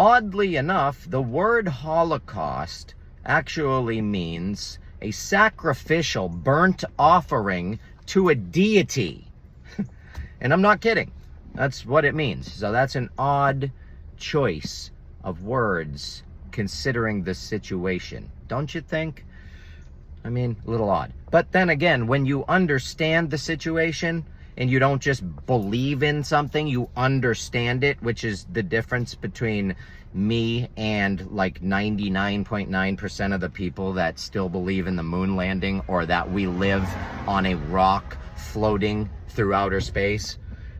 Oddly enough, the word holocaust actually means a sacrificial burnt offering to a deity. And I'm not kidding. That's what it means. So that's an odd choice of words considering the situation. Don't you think? I mean, a little odd. But then again, when you understand the situation and you don't just believe in something, you understand it, which is the difference between me and like 99.9% of the people that still believe in the moon landing, or that we live on a rock floating through outer space.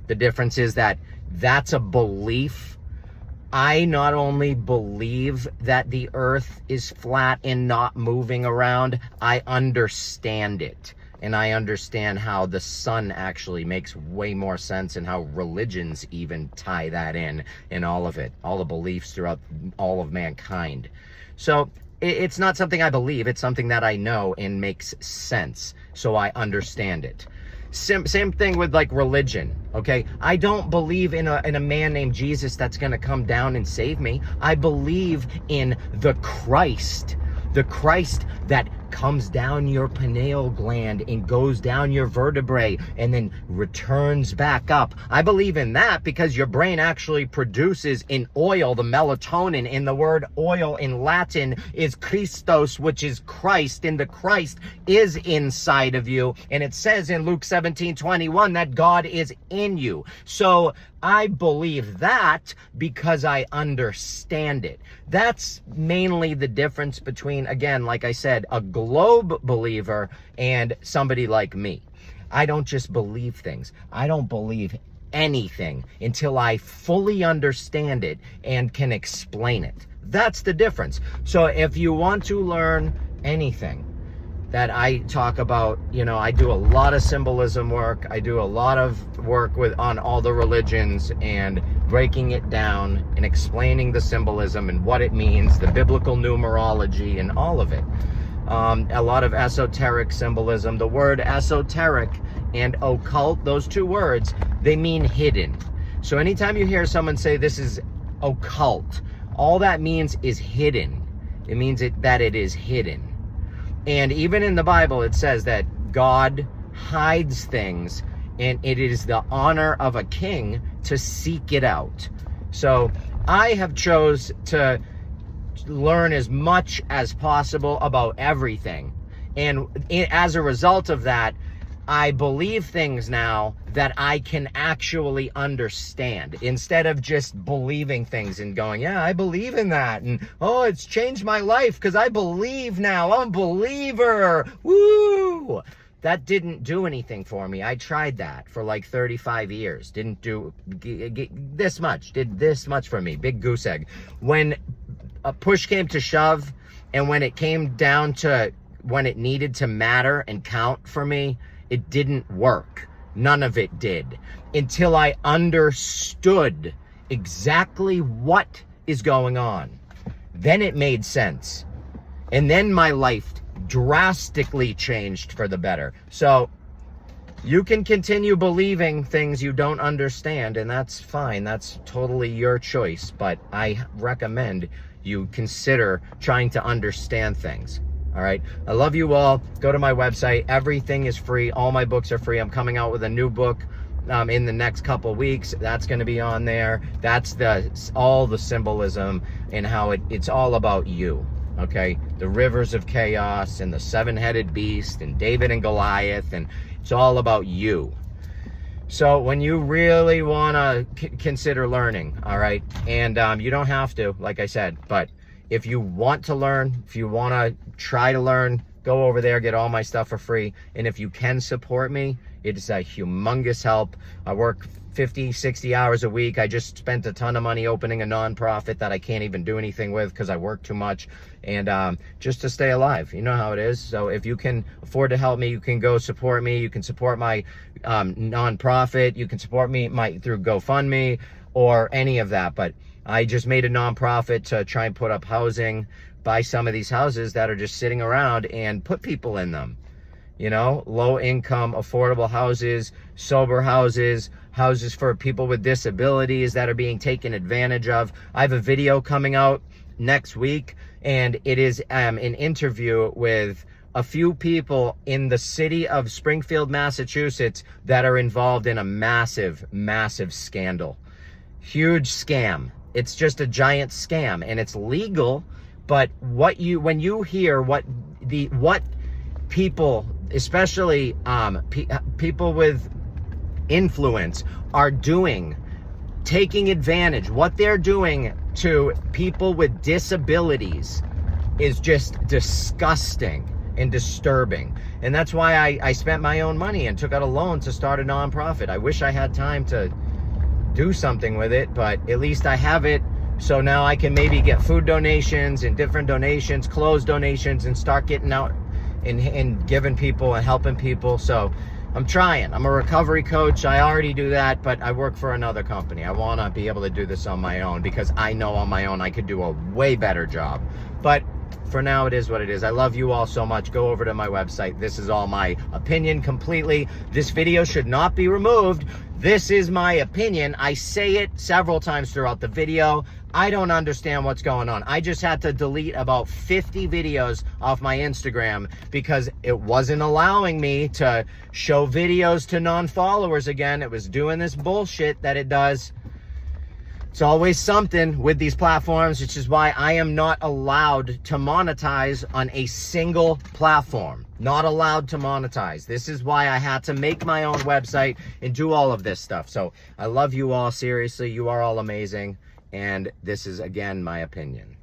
The difference is that that's a belief. I not only believe that the earth is flat and not moving around, I understand it. And I understand how the sun actually makes way more sense, and how religions even tie that in, and all of it, all the beliefs throughout all of mankind. So it's not something I believe, it's something that I know and makes sense. So I understand it. Same thing with like religion, okay? I don't believe in a man named Jesus that's gonna come down and save me. I believe in the Christ that comes down your pineal gland and goes down your vertebrae and then returns back up. I believe in that because your brain actually produces an oil, the melatonin, and the word oil in Latin is Christos, which is Christ, and the Christ is inside of you. And it says in Luke 17:21 that God is in you. So I believe that because I understand it. That's mainly the difference between, again, like I said, a globe believer and somebody like me. I don't just believe things. I don't believe anything until I fully understand it and can explain it. That's the difference. So if you want to learn anything that I talk about, you know, I do a lot of symbolism work. I do a lot of work on all the religions and breaking it down and explaining the symbolism and what it means, the biblical numerology and all of it. A lot of esoteric symbolism. The word esoteric and occult, those two words, they mean hidden. So anytime you hear someone say this is occult, all that means is hidden. It means that it is hidden. And even in the Bible, it says that God hides things, and it is the honor of a king to seek it out. So I have chose to learn as much as possible about everything. And as a result of that, I believe things now that I can actually understand, instead of just believing things and going, yeah, I believe in that. And, oh, it's changed my life because I believe now. I'm a believer. Woo! That didn't do anything for me. I tried that for like 35 years. Didn't do this much. Did this much for me. Big goose egg. When a push came to shove, and when it came down to when it needed to matter and count for me, it didn't work. None of it did. Until I understood exactly what is going on. Then it made sense. And then my life drastically changed for the better. So you can continue believing things you don't understand, and that's fine. That's totally your choice. But I recommend you consider trying to understand things. All right. I love you all. Go to my website. Everything is free. All my books are free. I'm coming out with a new book in the next couple weeks. That's going to be on there. That's all the symbolism and how it's all about you. Okay. The rivers of chaos and the seven-headed beast and David and Goliath. And it's all about you. So when you really want to consider learning, all right, and you don't have to, like I said, but if you want to learn, if you want to try to learn, go over there, get all my stuff for free. And if you can support me, it is a humongous help. I work 50, 60 hours a week. I just spent a ton of money opening a nonprofit that I can't even do anything with because I work too much. And just to stay alive, you know how it is. So if you can afford to help me, you can go support me. You can support my nonprofit. You can support me through GoFundMe or any of that. But I just made a nonprofit to try and put up housing, buy some of these houses that are just sitting around and put people in them. You know, low income, affordable houses, sober houses, houses for people with disabilities that are being taken advantage of. I have a video coming out next week, and it is an interview with a few people in the city of Springfield, Massachusetts that are involved in a massive, massive scandal. Huge scam. It's just a giant scam, and it's legal, but when you hear what people, especially people with influence, are doing, taking advantage, what they're doing to people with disabilities is just disgusting and disturbing. And that's why I spent my own money and took out a loan to start a nonprofit. I wish I had time to do something with it, but at least I have it. So now I can maybe get food donations and different donations, clothes donations, and start getting out and giving people and helping people. So I'm trying. I'm a recovery coach. I already do that, but I work for another company. I want to be able to do this on my own because I know on my own I could do a way better job. But for now, it is what it is. I love you all so much. Go over to my website. This is all my opinion completely. This video should not be removed. This is my opinion. I say it several times throughout the video. I don't understand what's going on. I just had to delete about 50 videos off my Instagram because it wasn't allowing me to show videos to non-followers again. It was doing this bullshit that it does. It's always something with these platforms, which is why I am not allowed to monetize on a single platform. Not allowed to monetize. This is why I had to make my own website and do all of this stuff. So I love you all. Seriously, you are all amazing. And this is, again, my opinion.